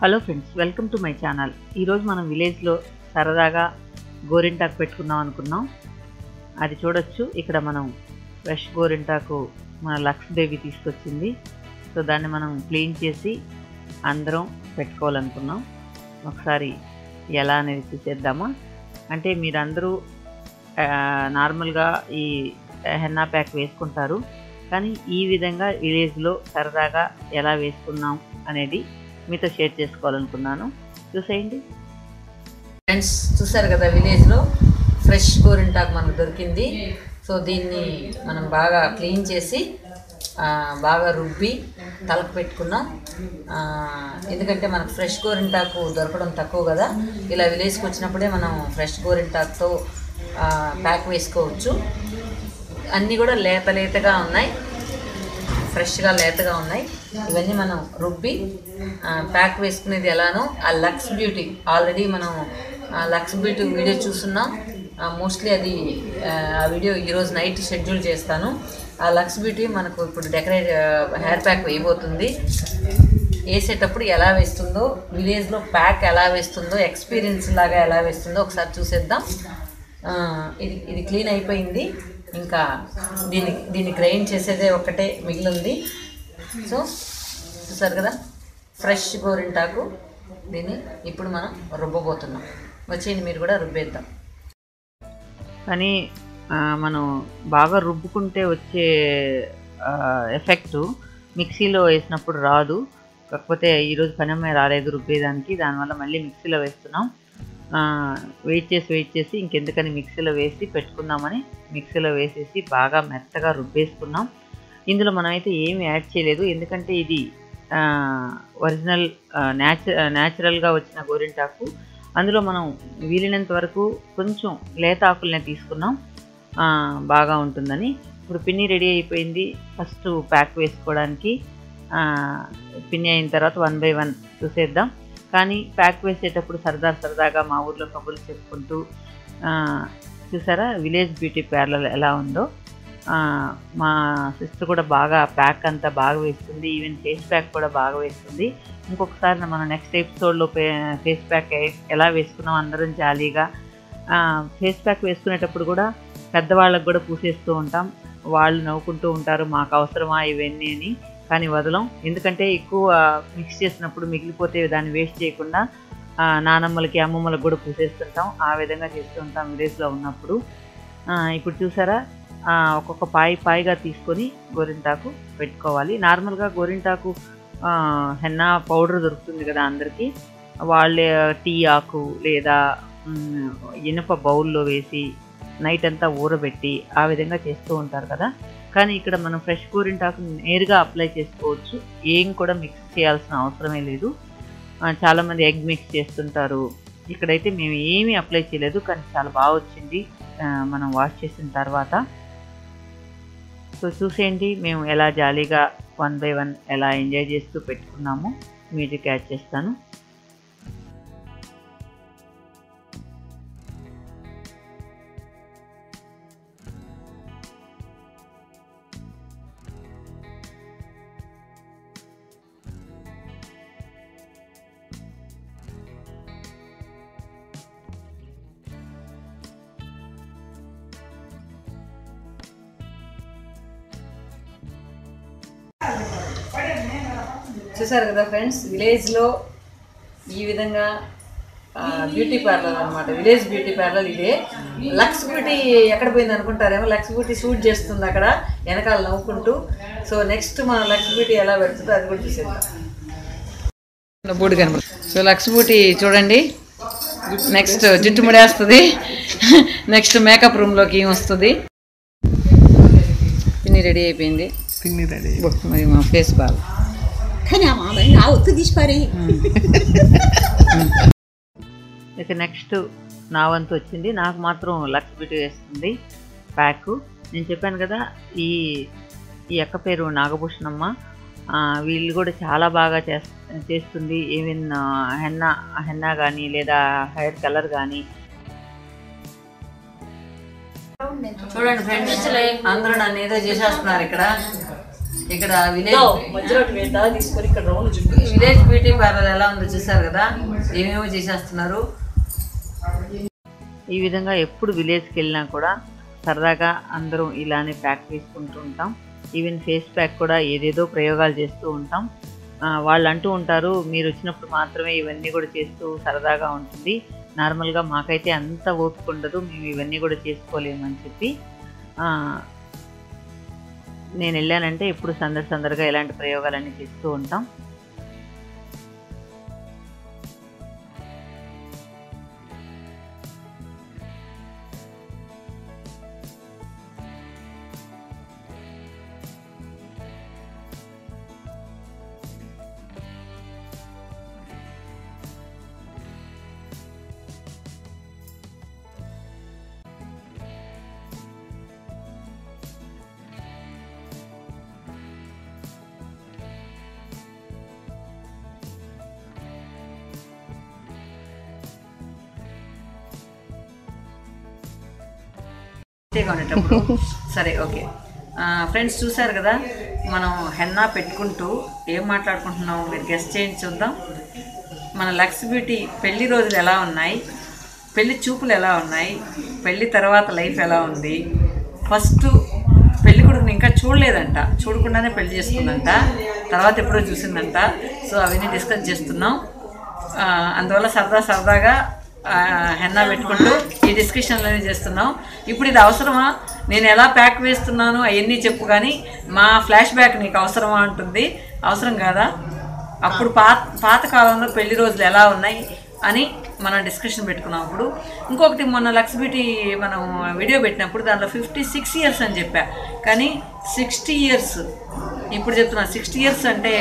Hello friends, welcome to my channel. ఈరోజు మనం విలేజ్లో సరదాగా గోరింటాకు పెట్టుకుందాం అనుకున్నాం. అది చూడొచ్చు. ఇక్కడ మనం ఫ్రెష్ గోరింటాకు మన లక్స్ బేబీ తీసుకొచ్చింది. సో దాన్ని మనం క్లీన్ చేసి అందరం పెట్టుకోవాలనుకున్నాం. ఒకసారి ఎలా అనేది చూసేద్దామా? అంటే మీరందరూ నార్మల్గా ఈ హెన్నా ప్యాక్ వేసుకుంటారు, కానీ ఈ విధంగా విలేజ్లో సరదాగా ఎలా వేసుకున్నాం అనేది మీతో షేర్ చేసుకోవాలనుకున్నాను. చూసేయండి ఫ్రెండ్స్. చూసారు కదా, విలేజ్లో ఫ్రెష్ గోరింటాకు మనకు దొరికింది. సో దీన్ని మనం బాగా క్లీన్ చేసి బాగా రుబ్బి తలకు పెట్టుకున్నాం. ఎందుకంటే మనకు ఫ్రెష్ గోరింటాకు దొరకడం తక్కువ కదా. ఇలా విలేజ్కి వచ్చినప్పుడే మనం ఫ్రెష్ గోరింటాకుతో ప్యాక్ వేసుకోవచ్చు. అన్నీ కూడా లేతగా ఉన్నాయి, ఫ్రెష్గా లేతగా ఉన్నాయి. ఇవన్నీ మనం రుబ్బి ప్యాక్ వేసుకునేది ఎలానో ఆ లక్స్ బ్యూటీ ఆల్రెడీ మనం లక్స్ బ్యూటీ వీడియో చూస్తున్నాం. మోస్ట్లీ అది ఆ వీడియో ఈరోజు నైట్ షెడ్యూల్ చేస్తాను. ఆ లక్స్ బ్యూటీ మనకు ఇప్పుడు డెకరేట్ హెయిర్ ప్యాక్ వేయబోతుంది. వేసేటప్పుడు ఎలా వేస్తుందో, విలేజ్లో ప్యాక్ ఎలా వేస్తుందో, ఎక్స్పీరియన్స్ లాగా ఎలా వేస్తుందో ఒకసారి చూసేద్దాం. ఇది క్లీన్ అయిపోయింది. ఇంకా దీన్ని గ్రైండ్ చేసేదే ఒక్కటే మిగిలింది. సో చూసారు కదా, ఫ్రెష్ గోరింటాకు. దీన్ని ఇప్పుడు మనం రుబ్బబోతున్నాం. వచ్చేయండి, మీరు కూడా రుబ్బేద్దాం. కానీ మనం బాగా రుబ్బుకుంటే వచ్చే ఎఫెక్టు మిక్సీలో వేసినప్పుడు రాదు. కాకపోతే ఈరోజు పనమ్మాయి రాలేదు రుబ్బేదానికి, దానివల్ల మళ్ళీ మిక్సీలో వేస్తున్నాం. వెయిట్ చేసి ఇంకెందుకని మిక్సీలో వేసి పెట్టుకుందామని మిక్సీలో వేసేసి బాగా మెత్తగా రుబ్బేసుకున్నాం. ఇందులో మనమైతే ఏమి యాడ్ చేయలేదు, ఎందుకంటే ఇది ఒరిజినల్ న్యాచురల్గా వచ్చిన గోరింటాకు. అందులో మనం వీలైనంత వరకు కొంచెం లేత ఆకులనే తీసుకున్నాం, బాగా ఉంటుందని. ఇప్పుడు పిన్ని రెడీ అయిపోయింది. ఫస్ట్ ప్యాక్ వేసుకోవడానికి పిన్ని అయిన తర్వాత 1 by 1 చూసేద్దాం. కానీ ప్యాక్ వేసేటప్పుడు సరదాగా మా ఊర్లో కబుర్లు చెప్పుకుంటూ చూసారా విలేజ్ బ్యూటీ పార్లర్ ఎలా ఉందో. మా సిస్టర్ కూడా బాగా ప్యాక్ అంతా బాగా వేస్తుంది, ఈవెన్ ఫేస్ ప్యాక్ కూడా బాగా వేస్తుంది. ఇంకొకసారి మనం నెక్స్ట్ ఎపిసోడ్లో ఫేస్ ప్యాక్ ఎలా వేసుకున్నాం అందరం జాలీగా. ఫేస్ ప్యాక్ వేసుకునేటప్పుడు కూడా పెద్దవాళ్ళకు కూడా పూసేస్తూ ఉంటాం. వాళ్ళు నవ్వుకుంటూ ఉంటారు, మాకు అవసరమా ఇవన్నీ అని. కానీ వదలం, ఎందుకంటే ఎక్కువ మిక్స్ చేసినప్పుడు మిగిలిపోతే దాన్ని వేస్ట్ చేయకుండా నానమ్మలకి అమ్మమ్మలకు కూడా పూసేస్తుంటాం. ఆ విధంగా చేస్తూ ఉంటాం విలేజ్లో ఉన్నప్పుడు. ఇప్పుడు చూసారా, ఒక్కొక్క పాయిగా తీసుకొని గోరింటాకు పెట్టుకోవాలి. నార్మల్గా గోరింటాకు హెన్నా పౌడర్ దొరుకుతుంది కదా అందరికీ. వాళ్ళే టీ ఆకు లేదా ఇనుప బౌల్లో వేసి నైట్ అంతా ఊరబెట్టి ఆ విధంగా చేస్తూ ఉంటారు కదా. కానీ ఇక్కడ మనం ఫ్రెష్ గోరింటాకు నేరుగా అప్లై చేసుకోవచ్చు, ఏం కూడా మిక్స్ చేయాల్సిన అవసరమే లేదు. చాలామంది ఎగ్ మిక్స్ చేస్తుంటారు, ఇక్కడైతే మేము ఏమీ అప్లై చేయలేదు. కానీ చాలా బాగా వచ్చింది మనం వాష్ చేసిన తర్వాత. సో చూసేయండి మేము ఎలా జాలీగా 1 by 1 ఎలా ఎంజాయ్ చేస్తూ పెట్టుకున్నాము. మ్యూజిక్ యాడ్ చేస్తాను. చూసారు కదా ఫ్రెండ్స్, విలేజ్లో ఈ విధంగా బ్యూటీ పార్లర్ అనమాట. విలేజ్ బ్యూటీ పార్లర్ ఇదే. లక్స్ బ్యూటీ ఎక్కడ పోయింది అనుకుంటారేమో, లక్స్ బ్యూటీ షూట్ చేస్తుంది అక్కడ వెనకాల నవ్వుకుంటూ. సో నెక్స్ట్ మనం లక్స్ బ్యూటీ ఎలా పెడుతుందో అది కూడా చూసేద్దాం. బూడి కనబడు. సో లక్స్ బ్యూటీ చూడండి, నెక్స్ట్ జుట్టు ముడేస్తుంది, నెక్స్ట్ మేకప్ రూమ్లోకి వస్తుంది. పిన్ని రెడీ అయిపోయింది. మరి మా ఫేస్ బాగా ఇక నెక్స్ట్ నా వంతు వచ్చింది. నాకు మాత్రం లక్స్ బ్యూటీ వేస్తుంది ప్యాక్. నేను చెప్పాను కదా, ఈ అక్క పేరు నాగభూషణమ్మ. వీళ్ళు కూడా చాలా బాగా చేస్తుంది. ఈవెన్ హెన్నా కానీ లేదా హెయిర్ కలర్ కానీ. చూడండి ఫ్రెండ్స్, అందరూ నన్ను ఏదో చేసేస్తున్నారు ఇక్కడ. ఇక్కడ విలేజ్ బ్యూటీ పార్లర్ ఎలా ఉందో చూసారు కదా, ఏమేమో చేసేస్తున్నారు. ఈ విధంగా ఎప్పుడు విలేజ్కి వెళ్ళినా కూడా సరదాగా అందరం ఇలానే ప్యాక్ వేసుకుంటూ ఉంటాం. ఈవెన్ ఫేస్ ప్యాక్ కూడా ఏదేదో ప్రయోగాలు చేస్తూ ఉంటాం. వాళ్ళు అంటూ ఉంటారు మీరు వచ్చినప్పుడు మాత్రమే ఇవన్నీ కూడా చేస్తూ సరదాగా ఉంటుంది, నార్మల్గా మాకైతే అంత ఓపిక ఉండదు, మేము ఇవన్నీ కూడా చేసుకోలేమని చెప్పి నేను వెళ్ళానంటే ఎప్పుడు సందర్గా ఇలాంటి ప్రయోగాలన్నీ చేస్తూ ఉంటాం. ఉండేటప్పుడు సరే ఓకే ఫ్రెండ్స్, చూసారు కదా మనం హెన్నా పెట్టుకుంటూ ఏం మాట్లాడుకుంటున్నాం మీరు గెస్ట్ చేయండి చూద్దాం. మన లక్స్ బ్యూటీ పెళ్లి రోజులు ఎలా ఉన్నాయి, పెళ్లి చూపులు ఎలా ఉన్నాయి, పెళ్లి తర్వాత లైఫ్ ఎలా ఉంది, ఫస్ట్ పెళ్లి కొడుకుని ఇంకా చూడలేదంట, చూడకుండానే పెళ్లి చేసుకుందంట, తర్వాత ఎప్పుడో చూసిందంట. సో అవన్నీ డిస్కస్ చేస్తున్నాం. అందువల్ల సరదాగా హెన్నా పెట్టుకుంటూ ఈ డిస్కషన్లోనే చేస్తున్నాం. ఇప్పుడు ఇది అవసరమా, నేను ఎలా ప్యాక్ వేస్తున్నాను అవన్నీ చెప్పు, కానీ మా ఫ్లాష్ బ్యాక్ నీకు అవసరమా అంటుంది. అవసరం కాదా? అప్పుడు పాత కాలంలో పెళ్లి రోజులు ఎలా ఉన్నాయి అని మనం డిస్కషన్ పెట్టుకున్నాం. అప్పుడు ఇంకొకటి మొన్న లక్స్ బ్యూటీ మనం వీడియో పెట్టినప్పుడు దాంట్లో 56 years అని చెప్పా, కానీ 60 years ఇప్పుడు చెప్తున్నా. 60 years అంటే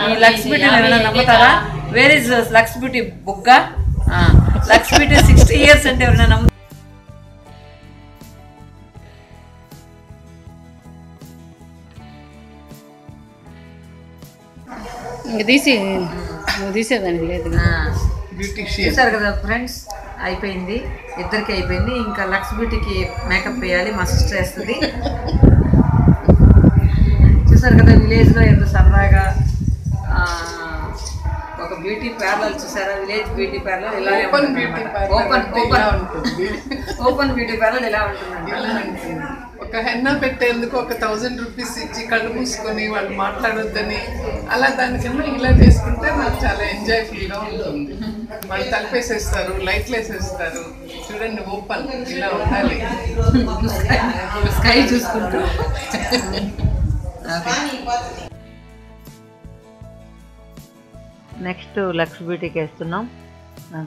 ఈ లక్స్ బ్యూటీ ఏమైనా నమ్ముతారా? వేర్ ఇస్ లక్స్ బ్యూటీ బుగ్గా? లక్స్ బ్యూటీ 60 years అంటే ఎవరైనా నమ్ము? తీసేదానికి లేదు. చూసారు కదా ఫ్రెండ్స్, అయిపోయింది, ఇద్దరికి అయిపోయింది. ఇంకా లక్స్ బ్యూటీకి మేకప్ వేయాలి, మా సిస్టర్ వేస్తుంది. చూసారు కదా విలేజ్లో ఎంత సరదాగా ఒక బ్యూటీ పార్లర్ చూసారా? విలేజ్ బ్యూటీ పార్లర్ ఇలా ఓపెన్ బ్యూటీ పార్లర్ ఎలా ఉంటుందండి? ఒక హెన్నా పెట్టేందుకు ఒక 1000 rupees ఇచ్చి కళ్ళు మూసుకొని వాళ్ళు మాట్లాడొద్దని, అలా దానికన్నా ఇలా చేసుకుంటే నాకు చాలా ఎంజాయ్ఫుల్గా ఉంటుంది. వాళ్ళు తలిపేసేస్తారు, లైట్లు వేసేస్తారు, చూడండి ఓపెన్ ఇలా ఉండాలి. స్కై చూసుకుంటూ నెక్స్ట్ లక్స్ బ్యూటీకి వేస్తున్నాం.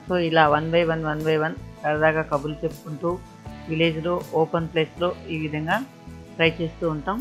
సో ఇలా 1 by 1 సరదాగా కబుర్లు చెప్పుకుంటూ విలేజ్లో ఓపెన్ ప్లేస్లో ఈ విధంగా ట్రై చేస్తూ ఉంటాం.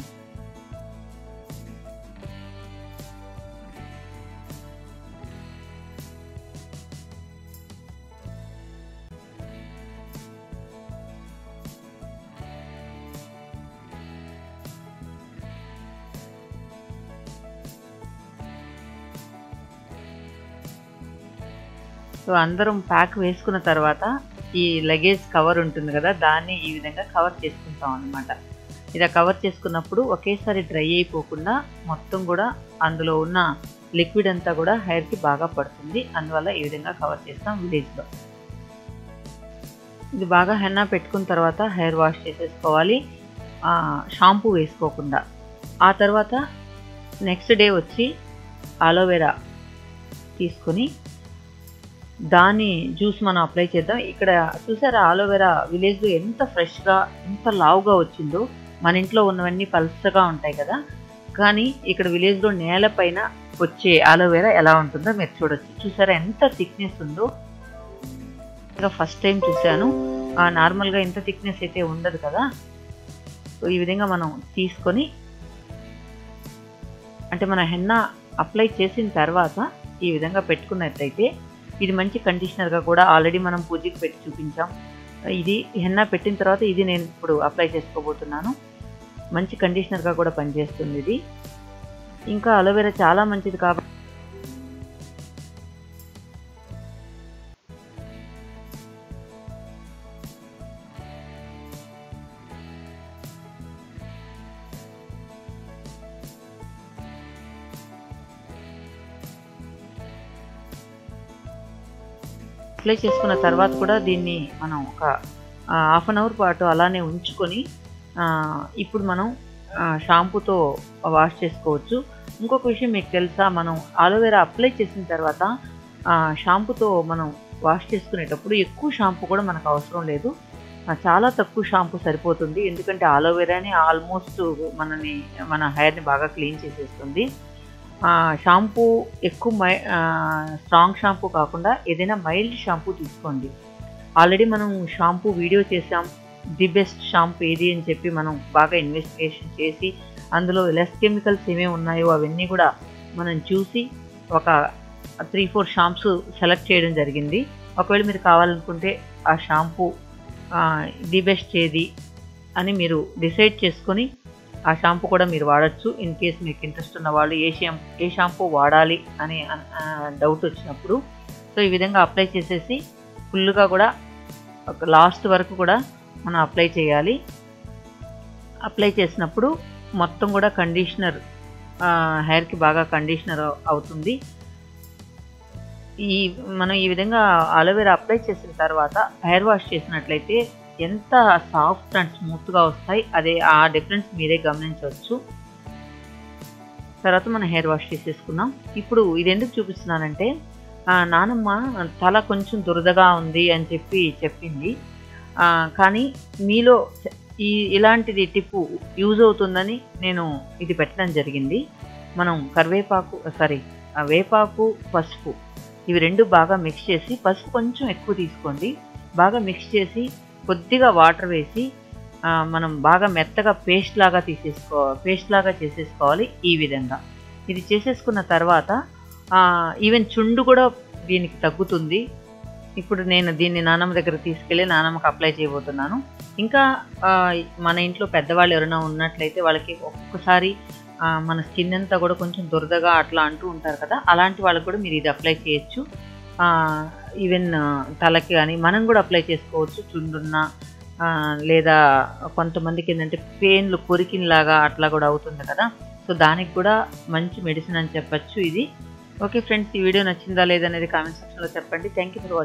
సో అందరం ప్యాక్ వేసుకున్న తర్వాత ఈ లగేజ్ కవర్ ఉంటుంది కదా, దాన్ని ఈ విధంగా కవర్ చేసుకుంటాం అన్నమాట. ఇలా కవర్ చేసుకున్నప్పుడు ఒకేసారి డ్రై అయిపోకుండా మొత్తం కూడా అందులో ఉన్న లిక్విడ్ అంతా కూడా హెయిర్కి బాగా పడుతుంది. అందువల్ల ఈ విధంగా కవర్ చేస్తాం విలేజ్లో. ఇది బాగా హెన్నా పెట్టుకున్న తర్వాత హెయిర్ వాష్ చేసేసుకోవాలి, షాంపూ వేసుకోకుండా. ఆ తర్వాత నెక్స్ట్ డే వచ్చి అలోవెరా తీసుకొని దాని జ్యూస్ మనం అప్లై చేద్దాం. ఇక్కడ చూసారా అలోవెరా విలేజ్లో ఎంత ఫ్రెష్గా ఎంత లావుగా వచ్చిందో. మన ఇంట్లో ఉన్నవన్నీ పల్చగా ఉంటాయి కదా, కానీ ఇక్కడ విలేజ్లో నేలపైన వచ్చే అలోవెరా ఎలా ఉంటుందో మీరు చూడొచ్చు. చూసారా ఎంత థిక్నెస్ ఉందో. ఇంకా ఫస్ట్ టైం చూశాను, నార్మల్గా ఇంత థిక్నెస్ అయితే ఉండదు కదా. సో ఈ విధంగా మనం తీసుకొని, అంటే మన హెన్నా అప్లై చేసిన తర్వాత ఈ విధంగా పెట్టుకున్నట్లయితే ఇది మంచి కండిషనర్గా కూడా ఆల్రెడీ మనం పూజకి పెట్టి చూపించాం. ఇది హెన్నా పెట్టిన తర్వాత ఇది నేను ఇప్పుడు అప్లై చేసుకోబోతున్నాను. మంచి కండిషనర్గా కూడా పనిచేస్తుంది ఇది. ఇంకా అలోవెరా చాలా మంచిది కాబట్టి అప్లై చేసుకున్న తర్వాత కూడా దీన్ని మనం ఒక హాఫ్ అన్ అవర్ పాటు అలానే ఉంచుకొని ఇప్పుడు మనం షాంపూతో వాష్ చేసుకోవచ్చు. ఇంకొక విషయం మీకు తెలుసా, మనం ఆలోవెరా అప్లై చేసిన తర్వాత షాంపూతో మనం వాష్ చేసుకునేటప్పుడు ఎక్కువ షాంపూ కూడా మనకు అవసరం లేదు, చాలా తక్కువ షాంపూ సరిపోతుంది. ఎందుకంటే ఆలోవెరాని ఆల్మోస్ట్ మన హెయిర్ని బాగా క్లీన్ చేసేస్తుంది. షాంపూ ఎక్కువ స్ట్రాంగ్ షాంపూ కాకుండా ఏదైనా మైల్డ్ షాంపూ తీసుకోండి. ఆల్రెడీ మనం షాంపూ వీడియో చేసాం, ది బెస్ట్ షాంపూ ఏది అని చెప్పి మనం బాగా ఇన్వెస్టిగేషన్ చేసి అందులో లెస్ కెమికల్స్ ఏమేమి ఉన్నాయో అవన్నీ కూడా మనం చూసి ఒక 3-4 షాంప్స్ సెలెక్ట్ చేయడం జరిగింది. ఒకవేళ మీరు కావాలనుకుంటే ఆ షాంపూ ది బెస్ట్ ఏది అని మీరు డిసైడ్ చేసుకొని ఆ షాంపూ కూడా మీరు వాడచ్చు. ఇన్ కేస్ మీకు ఇంట్రెస్ట్ ఉన్న వాళ్ళు ఏ షాంపూ వాడాలి అని డౌట్ వచ్చినప్పుడు. సో ఈ విధంగా అప్లై చేసేసి ఫుల్గా కూడా లాస్ట్ వరకు కూడా మనం అప్లై చేయాలి. అప్లై చేసినప్పుడు మొత్తం కూడా కండిషనర్ హెయిర్కి బాగా కండిషనర్ అవుతుంది. మనం ఈ విధంగా ఆలోవెరా అప్లై చేసిన తర్వాత హెయిర్ వాష్ చేసినట్లయితే ఎంత సాఫ్ట్ అండ్ స్మూత్గా వస్తాయి, ఆ డిఫరెన్స్ మీరే గమనించవచ్చు. తర్వాత మనం హెయిర్ వాష్ చేసేసుకున్నాం. ఇప్పుడు ఇది ఎందుకు చూపిస్తున్నానంటే నానమ్మ తల కొంచెం దురదగా ఉంది అని చెప్పింది. కానీ మీలో ఇలాంటిది టిప్పు యూజ్ అవుతుందని నేను ఇది పెట్టడం జరిగింది. మనం వేపాకు పసుపు ఇవి రెండు బాగా మిక్స్ చేసి, పసుపు కొంచెం ఎక్కువ తీసుకోండి, బాగా మిక్స్ చేసి కొద్దిగా వాటర్ వేసి మనం బాగా మెత్తగా పేస్ట్ లాగా చేసేసుకోవాలి. ఈ విధంగా ఇది చేసేసుకున్న తర్వాత ఈవెన్ చుండు కూడా దీనికి తగ్గుతుంది. ఇప్పుడు నేను దీన్ని నానమ్మ దగ్గర తీసుకెళ్ళి నానమ్మకి అప్లై చేయబోతున్నాను. ఇంకా మన ఇంట్లో పెద్దవాళ్ళు ఎవరైనా ఉన్నట్లయితే వాళ్ళకి ఒక్కొక్కసారి మన స్కిన్ అంతా కూడా కొంచెం దురదగా అట్లా అంటూ ఉంటారు కదా, అలాంటి వాళ్ళకి కూడా మీరు ఇది అప్లై చేయొచ్చు. ఈవెన్ తలకి కానీ మనం కూడా అప్లై చేసుకోవచ్చు. చుండున్న లేదా కొంతమందికి ఏంటంటే పెయిన్లు కొరికినలాగా అట్లా కూడా అవుతుంది కదా, సో దానికి కూడా మంచి మెడిసిన్ అని చెప్పచ్చు ఇది. ఓకే ఫ్రెండ్స్, ఈ వీడియో నచ్చిందా లేదనేది కామెంట్ సెక్షన్లో చెప్పండి. Thank you for watching.